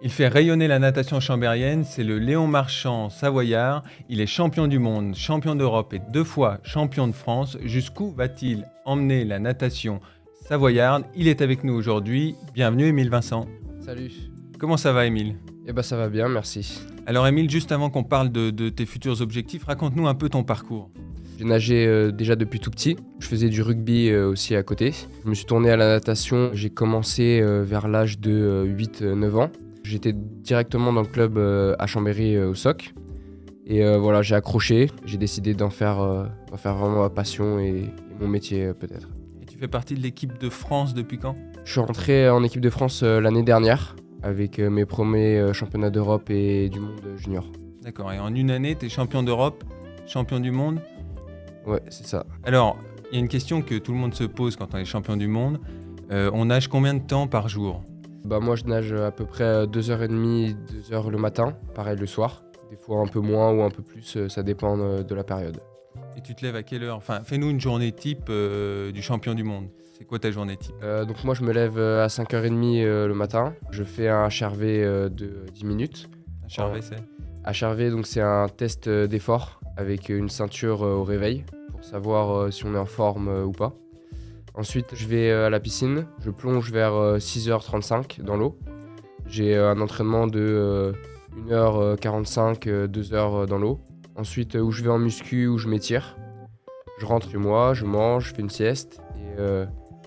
Il fait rayonner la natation chambérienne, c'est le Léon Marchand savoyard. Il est champion du monde, champion d'Europe et 2 fois champion de France. Jusqu'où va-t-il emmener la natation savoyarde? Il est avec nous aujourd'hui. Bienvenue Émile Vincent. Salut. Comment ça va Émile? Ça va bien, merci. Alors Émile, juste avant qu'on parle de tes futurs objectifs, raconte-nous un peu ton parcours. J'ai nagé déjà depuis tout petit. Je faisais du rugby aussi à côté. Je me suis tourné à la natation. J'ai commencé vers l'âge de 8-9 ans. J'étais directement dans le club à Chambéry au SOC. Et voilà, j'ai accroché. J'ai décidé d'en faire vraiment ma passion et mon métier peut-être. Et tu fais partie de l'équipe de France depuis quand? Je suis rentré en équipe de France l'année dernière avec mes premiers championnats d'Europe et du monde junior. D'accord, et en une année, tu es champion d'Europe, champion du monde? Ouais, c'est ça. Alors, il y a une question que tout le monde se pose quand on est champion du monde. On nage combien de temps par jour? Moi, je nage à peu près 2h30, 2h le matin, pareil le soir. Des fois un peu moins ou un peu plus, ça dépend de la période. Et tu te lèves à quelle heure? Enfin, fais-nous une journée type du champion du monde. C'est quoi ta journée type? Donc moi, je me lève à 5h30 le matin. Je fais un HRV de 10 minutes. HRV, c'est? HRV, donc c'est un test d'effort avec une ceinture au réveil pour savoir si on est en forme ou pas. Ensuite, je vais à la piscine, je plonge vers 6h35 dans l'eau. J'ai un entraînement de 1h45, 2h dans l'eau. Ensuite, où je vais en muscu, où je m'étire. Je rentre chez moi, je mange, je fais une sieste et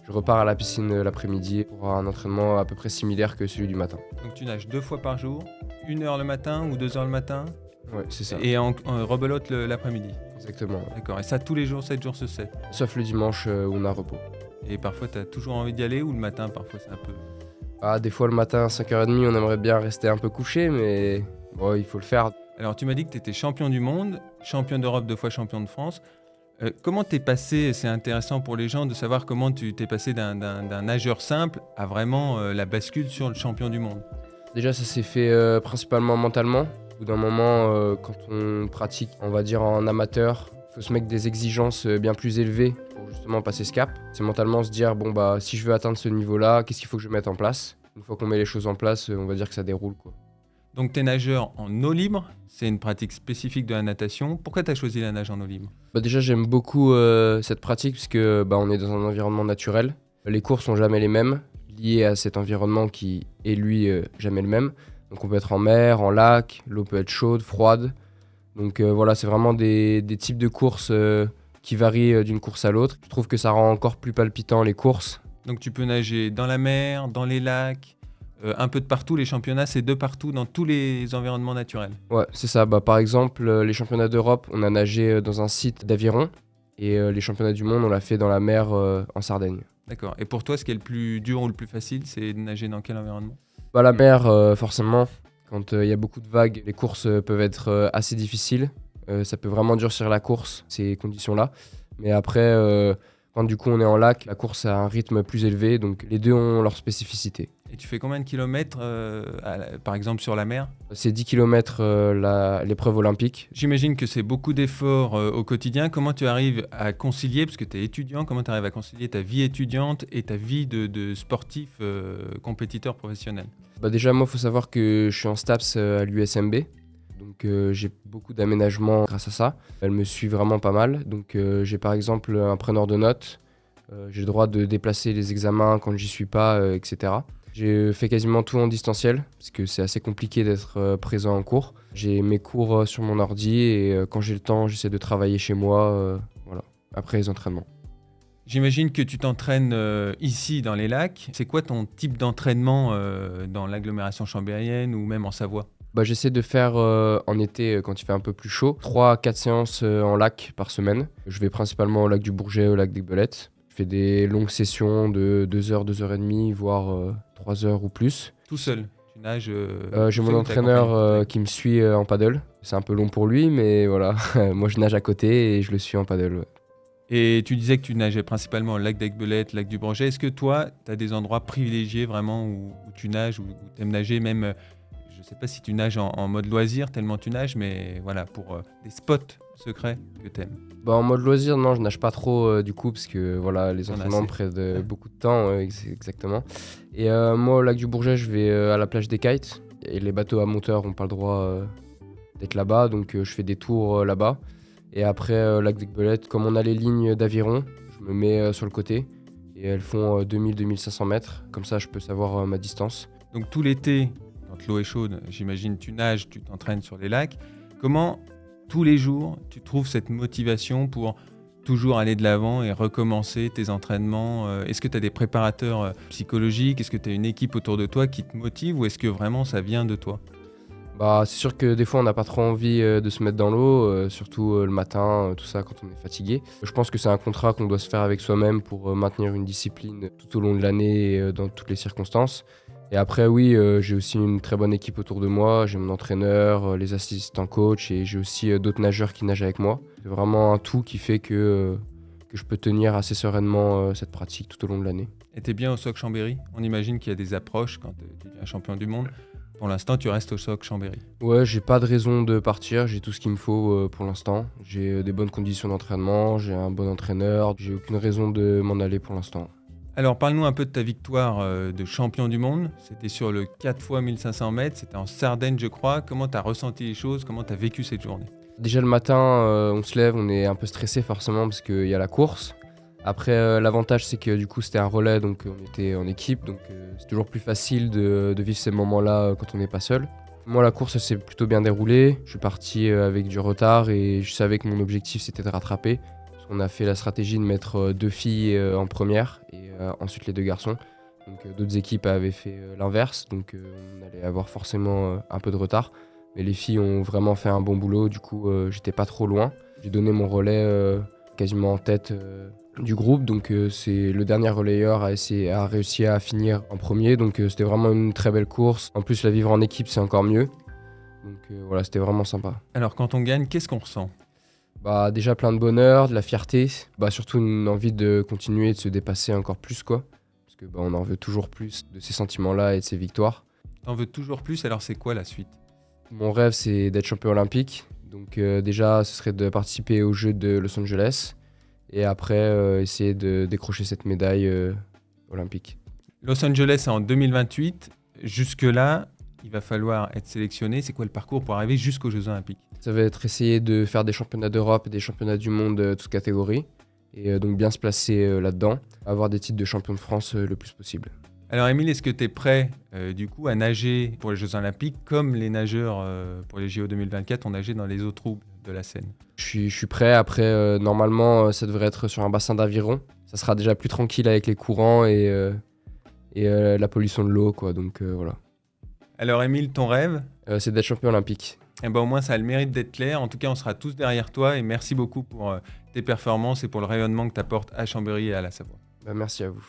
je repars à la piscine l'après-midi pour un entraînement à peu près similaire que celui du matin. Donc tu nages 2 fois par jour, 1h le matin ou 2h le matin? Ouais, c'est ça. Et en rebelote l'après-midi? Exactement. D'accord, et ça tous les jours, 7 jours sur 7? Sauf le dimanche où on a repos. Et parfois, tu as toujours envie d'y aller ou le matin, parfois c'est un peu... Des fois le matin à 5h30, on aimerait bien rester un peu couché, mais bon, il faut le faire. Alors tu m'as dit que tu étais champion du monde, champion d'Europe 2 fois champion de France. Comment t'es passé, c'est intéressant pour les gens de savoir comment tu t'es passé d'un nageur simple à vraiment la bascule sur le champion du monde? Déjà, ça s'est fait principalement mentalement. Au bout d'un moment, quand on pratique, on va dire en amateur, il faut se mettre des exigences bien plus élevées pour justement passer ce cap. C'est mentalement se dire, si je veux atteindre ce niveau-là, qu'est-ce qu'il faut que je mette en place? Une fois qu'on met les choses en place, on va dire que ça déroule, quoi. Donc tu es nageur en eau libre, c'est une pratique spécifique de la natation. Pourquoi tu as choisi la nage en eau libre? Déjà, j'aime beaucoup cette pratique puisque on est dans un environnement naturel. Les cours sont jamais les mêmes, liés à cet environnement qui est lui jamais le même. Donc on peut être en mer, en lac, l'eau peut être chaude, froide. Donc c'est vraiment des types de courses qui varient d'une course à l'autre. Je trouve que ça rend encore plus palpitant les courses. Donc tu peux nager dans la mer, dans les lacs, un peu de partout. Les championnats, c'est de partout, dans tous les environnements naturels. Ouais, c'est ça. Par exemple, les championnats d'Europe, on a nagé dans un site d'Aviron. Et les championnats du monde, on l'a fait dans la mer en Sardaigne. D'accord. Et pour toi, ce qui est le plus dur ou le plus facile, c'est de nager dans quel environnement? La mer, forcément. Quand il y a beaucoup de vagues, les courses peuvent être assez difficiles. Ça peut vraiment durcir la course, ces conditions-là. Mais après, quand du coup on est en lac, la course a un rythme plus élevé. Donc les deux ont leur spécificité. Et tu fais combien de kilomètres, par exemple, sur la mer? C'est 10 km l'épreuve olympique. J'imagine que c'est beaucoup d'efforts au quotidien. Comment tu arrives à concilier, parce que tu es étudiant, comment tu arrives à concilier ta vie étudiante et ta vie de sportif compétiteur professionnel? Déjà, moi, il faut savoir que je suis en STAPS à l'USMB. Donc j'ai beaucoup d'aménagements grâce à ça. Elle me suit vraiment pas mal. Donc j'ai par exemple un preneur de notes. J'ai le droit de déplacer les examens quand j'y suis pas, etc. J'ai fait quasiment tout en distanciel, parce que c'est assez compliqué d'être présent en cours. J'ai mes cours sur mon ordi et quand j'ai le temps, j'essaie de travailler chez moi, après les entraînements. J'imagine que tu t'entraînes ici dans les lacs. C'est quoi ton type d'entraînement dans l'agglomération chambérienne ou même en Savoie? J'essaie de faire en été, quand il fait un peu plus chaud, 3-4 séances en lac par semaine. Je vais principalement au lac du Bourget, au lac des Belettes. Je fais des longues sessions de 2h, 2h30, voire 3h ou plus. Tout seul? Tu nages J'ai mon entraîneur qui me suit en paddle. C'est un peu long pour lui, mais voilà. Moi, je nage à côté et je le suis en paddle. Ouais. Et tu disais que tu nageais principalement au lac d'Aiguebelette, lac du Bourget. Est-ce que toi, tu as des endroits privilégiés vraiment où tu nages, où tu aimes nager même je ne sais pas si tu nages en mode loisir tellement tu nages, mais voilà, pour des spots secrets que tu aimes. En mode loisir, non, je nage pas trop du coup, parce que voilà, les entraînements prennent beaucoup de temps, exactement. Et moi, au lac du Bourget, je vais à la plage des Kites. Et les bateaux à moteur n'ont pas le droit d'être là-bas, donc je fais des tours là-bas. Et après, lac d'Aiguebelette, comme on a les lignes d'aviron, je me mets sur le côté. Et elles font 2000-2500 mètres. Comme ça, je peux savoir ma distance. Donc tout l'été, quand l'eau est chaude, j'imagine tu nages, tu t'entraînes sur les lacs. Comment, tous les jours, tu trouves cette motivation pour toujours aller de l'avant et recommencer tes entraînements? Est-ce que tu as des préparateurs psychologiques? Est-ce que tu as une équipe autour de toi qui te motive ou est-ce que vraiment ça vient de toi? Bah, c'est sûr que des fois, on n'a pas trop envie de se mettre dans l'eau, surtout le matin, tout ça, quand on est fatigué. Je pense que c'est un contrat qu'on doit se faire avec soi-même pour maintenir une discipline tout au long de l'année et dans toutes les circonstances. Et après, oui, j'ai aussi une très bonne équipe autour de moi. J'ai mon entraîneur, les assistants coach et j'ai aussi d'autres nageurs qui nagent avec moi. C'est vraiment un tout qui fait que je peux tenir assez sereinement cette pratique tout au long de l'année. Et t'es bien au SOC Chambéry? On imagine qu'il y a des approches quand tu deviens champion du monde. Pour l'instant, tu restes au SOC Chambéry. Ouais, j'ai pas de raison de partir, j'ai tout ce qu'il me faut pour l'instant. J'ai des bonnes conditions d'entraînement, j'ai un bon entraîneur, j'ai aucune raison de m'en aller pour l'instant. Alors, parle-nous un peu de ta victoire de champion du monde. C'était sur le 4 x 1500 mètres, c'était en Sardaigne, je crois. Comment tu as ressenti les choses? Comment tu as vécu cette journée? Déjà le matin, on se lève, on est un peu stressé forcément parce qu'il y a la course. Après, l'avantage c'est que du coup c'était un relais, donc on était en équipe, donc c'est toujours plus facile de vivre ces moments-là quand on n'est pas seul. Moi, la course s'est plutôt bien déroulée. Je suis parti avec du retard et je savais que mon objectif c'était de rattraper. On a fait la stratégie de mettre 2 filles en première et ensuite les 2 garçons. Donc d'autres équipes avaient fait l'inverse, donc on allait avoir forcément un peu de retard. Mais les filles ont vraiment fait un bon boulot, du coup j'étais pas trop loin. J'ai donné mon relais quasiment en tête du groupe, donc c'est le dernier relayeur a réussi à finir en premier, donc c'était vraiment une très belle course. En plus, la vivre en équipe, c'est encore mieux. Donc voilà, c'était vraiment sympa. Alors, quand on gagne, qu'est-ce qu'on ressent? Bah, déjà plein de bonheur, de la fierté, bah, surtout une envie de continuer, de se dépasser encore plus, quoi. Parce que bah, on en veut toujours plus de ces sentiments-là et de ces victoires. T'en veux toujours plus, alors c'est quoi la suite? Mon rêve, c'est d'être champion olympique. Donc déjà, ce serait de participer aux Jeux de Los Angeles. Et après, essayer de décrocher cette médaille olympique. Los Angeles, c'est en 2028. Jusque-là, il va falloir être sélectionné. C'est quoi le parcours pour arriver jusqu'aux Jeux Olympiques? Ça va être essayer de faire des championnats d'Europe et des championnats du monde, toutes catégories. Et donc bien se placer là-dedans. Avoir des titres de champion de France le plus possible. Alors Émile, est-ce que tu es prêt du coup à nager pour les Jeux Olympiques comme les nageurs pour les JO 2024 ont nagé dans les eaux troubles de la Seine? Je suis prêt. Après, normalement, ça devrait être sur un bassin d'aviron. Ça sera déjà plus tranquille avec les courants et la pollution de l'eau, quoi. Donc voilà. Alors Émile, ton rêve? C'est d'être champion olympique. Eh ben, au moins, ça a le mérite d'être clair. En tout cas, on sera tous derrière toi et merci beaucoup pour tes performances et pour le rayonnement que tu apportes à Chambéry et à la Savoie. Bah, merci à vous.